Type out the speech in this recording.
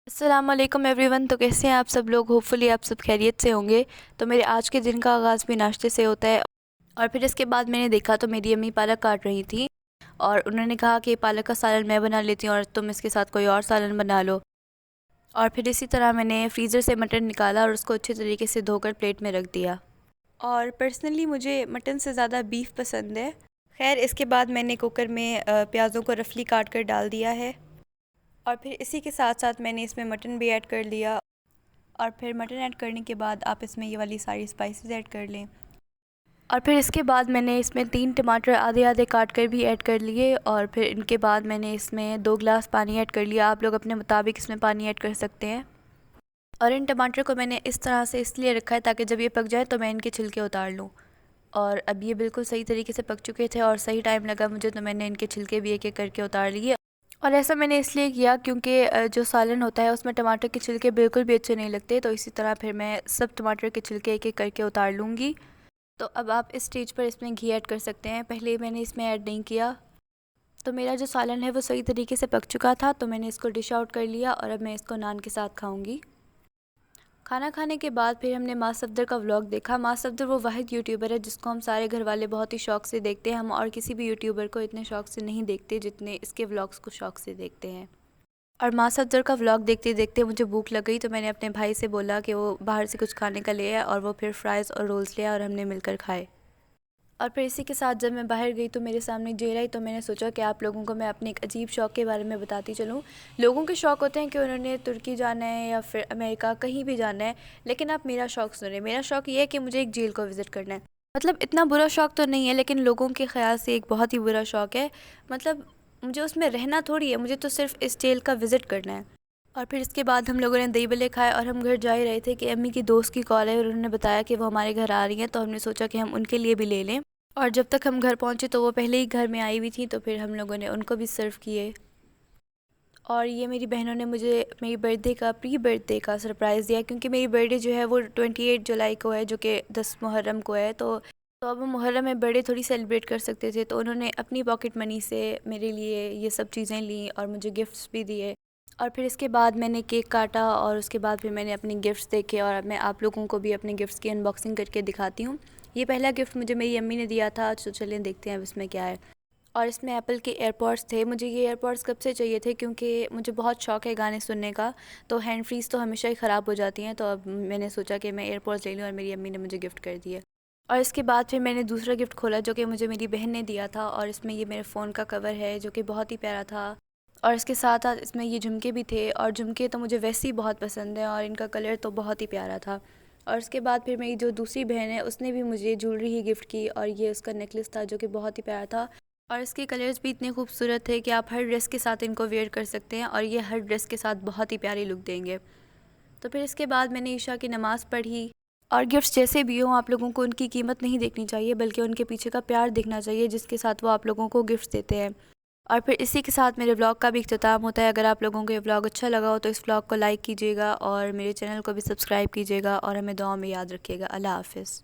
अस्सलाम वालेकुम एवरीवन। तो कैसे हैं आप सब लोग? होपफुली आप सब खैरियत से होंगे। तो मेरे आज के दिन का आगाज़ भी नाश्ते से होता है। और फिर इसके बाद मैंने देखा तो मेरी अम्मी पालक काट रही थी और उन्होंने कहा कि पालक का सालन मैं बना लेती हूँ और तुम इसके साथ कोई और सालन बना लो। और फिर इसी तरह मैंने फ्रीज़र से मटन निकाला और उसको अच्छे तरीके से धोकर प्लेट में रख दिया। और पर्सनली मुझे मटन से ज़्यादा बीफ पसंद है। खैर, इसके बाद मैंने कुकर में प्याज़ों को रफली काट कर डाल दिया है और फिर इसी के साथ साथ मैंने इसमें मटन भी ऐड कर लिया। और फिर मटन ऐड करने के बाद आप इसमें ये वाली सारी स्पाइसेस ऐड कर लें। और फिर इसके बाद मैंने इसमें 3 टमाटर आधे आधे काट कर भी ऐड कर लिए और फिर इनके बाद मैंने इसमें 2 गिलास पानी ऐड कर लिया। आप लोग अपने मुताबिक इसमें पानी ऐड कर सकते हैं। और इन टमाटर को मैंने इस तरह से इसलिए रखा है ताकि जब ये पक जाए तो मैं इनके छिलके उतार लूँ। और अब ये बिल्कुल सही तरीके से पक चुके थे और सही टाइम लगा मुझे, तो मैंने इनके छिलके भी एक एक करके उतार लिए। और ऐसा मैंने इसलिए किया क्योंकि जो सालन होता है उसमें टमाटर के छिलके बिल्कुल भी अच्छे नहीं लगते। तो इसी तरह फिर मैं सब टमाटर के छिलके एक एक करके उतार लूँगी। तो अब आप इस स्टेज पर इसमें घी ऐड कर सकते हैं। पहले मैंने इसमें ऐड नहीं किया। तो मेरा जो सालन है वो सही तरीके से पक चुका था, तो मैंने इसको डिश आउट कर लिया और अब मैं इसको नान के साथ खाऊंगी। खाना खाने के बाद फिर हमने माँ सफदर का व्लॉग देखा। माँ सफदर वो वाहिद यूट्यूबर है जिसको हम सारे घर वाले बहुत ही शौक़ से देखते हैं। हम और किसी भी यूट्यूबर को इतने शौक़ से नहीं देखते जितने इसके व्लॉग्स को शौक़ से देखते हैं। और माँ सफदर का व्लॉग देखते देखते मुझे भूख लग गई, तो मैंने अपने भाई से बोला कि वो बाहर से कुछ खाने का ले आया और वो फिर फ्राइज़ और रोल्स ले आया और हमने मिलकर खाए। और फिर इसी के साथ जब मैं बाहर गई तो मेरे सामने जेल आई, तो मैंने सोचा कि आप लोगों को मैं अपने एक अजीब शौक़ के बारे में बताती चलूँ। लोगों के शौक़ होते हैं कि उन्होंने तुर्की जाना है या फिर अमेरिका कहीं भी जाना है, लेकिन आप मेरा शौक़ सुने। मेरा शौक़ ये है कि मुझे एक जेल को विज़िट करना है। मतलब इतना बुरा शौक़ तो नहीं है, लेकिन लोगों के ख़्याल से एक बहुत ही बुरा शौक़ है। मतलब मुझे उसमें रहना थोड़ी है, मुझे तो सिर्फ़ इस जेल का विज़िट करना है। और फिर इसके बाद हम लोगों ने दही बल्ले खाए और हम घर जा ही रहे थे कि अम्मी की दोस्त की कॉल है और उन्होंने बताया कि वो हमारे घर आ रही हैं, तो हमने सोचा कि हम उनके लिए भी ले लें। और जब तक हम घर पहुंचे तो वो पहले ही घर में आई हुई थी, तो फिर हम लोगों ने उनको भी सर्व किए। और ये मेरी बहनों ने मुझे मेरी बर्थडे का प्री बर्थडे का सरप्राइज़ दिया, क्योंकि मेरी बर्थडे जो है वो 28 जुलाई को है, जो कि 10 मुहर्रम को है। तो अब हम मुहर्रम में बर्थडे थोड़ी सेलिब्रेट कर सकते थे, तो उन्होंने अपनी पॉकेट मनी से मेरे लिए ये सब चीज़ें ली और मुझे गिफ्ट्स भी दिए। और फिर इसके बाद मैंने केक काटा और उसके बाद फिर मैंने अपने गिफ्ट्स देखे और अब मैं आप लोगों को भी अपने गिफ्ट्स की अनबॉक्सिंग करके दिखाती हूँ। ये पहला गिफ्ट मुझे मेरी अम्मी ने दिया था, तो चलिए देखते हैं अब इसमें क्या है। और इसमें एप्पल के एयरपॉड्स थे। मुझे ये एयरपॉड्स कब से चाहिए थे, क्योंकि मुझे बहुत शौक़ है गाने सुनने का, तो हैंड फ्रीज़ तो हमेशा ही ख़राब हो जाती हैं। तो अब मैंने सोचा कि मैं एयरपॉड्स ले लूँ और मेरी अम्मी ने मुझे गिफ्ट कर दिए। और इसके बाद फिर मैंने दूसरा गिफ्ट खोला जो कि मुझे मेरी बहन ने दिया था, और इसमें ये मेरे फ़ोन का कवर है जो कि बहुत ही प्यारा था। और इसके साथ साथ इसमें ये झुमके भी थे, और झुमके तो मुझे वैसे ही बहुत पसंद है और इनका कलर तो बहुत ही प्यारा था। और उसके बाद फिर मेरी जो दूसरी बहन है उसने भी मुझे ज्वेलरी ही गिफ्ट की, और ये उसका नेकलेस था जो कि बहुत ही प्यारा था। और इसके कलर्स भी इतने खूबसूरत थे कि आप हर ड्रेस के साथ इनको वेयर कर सकते हैं, और ये हर ड्रेस के साथ बहुत ही प्यारी लुक देंगे। तो फिर इसके बाद मैंने ईशा की नमाज़ पढ़ी। और गिफ्ट्स जैसे भी हों, आप लोगों को उनकी कीमत नहीं देखनी चाहिए, बल्कि उनके पीछे का प्यार देखना चाहिए जिसके साथ वो आप लोगों को गिफ्ट्स देते हैं। और फिर इसी के साथ मेरे व्लॉग का भी इख्तिताम होता है। अगर आप लोगों को ये व्लॉग अच्छा लगा हो तो इस व्लॉग को लाइक कीजिएगा और मेरे चैनल को भी सब्सक्राइब कीजिएगा, और हमें दुआ में याद रखिएगा। अल्लाह हाफ़िज़।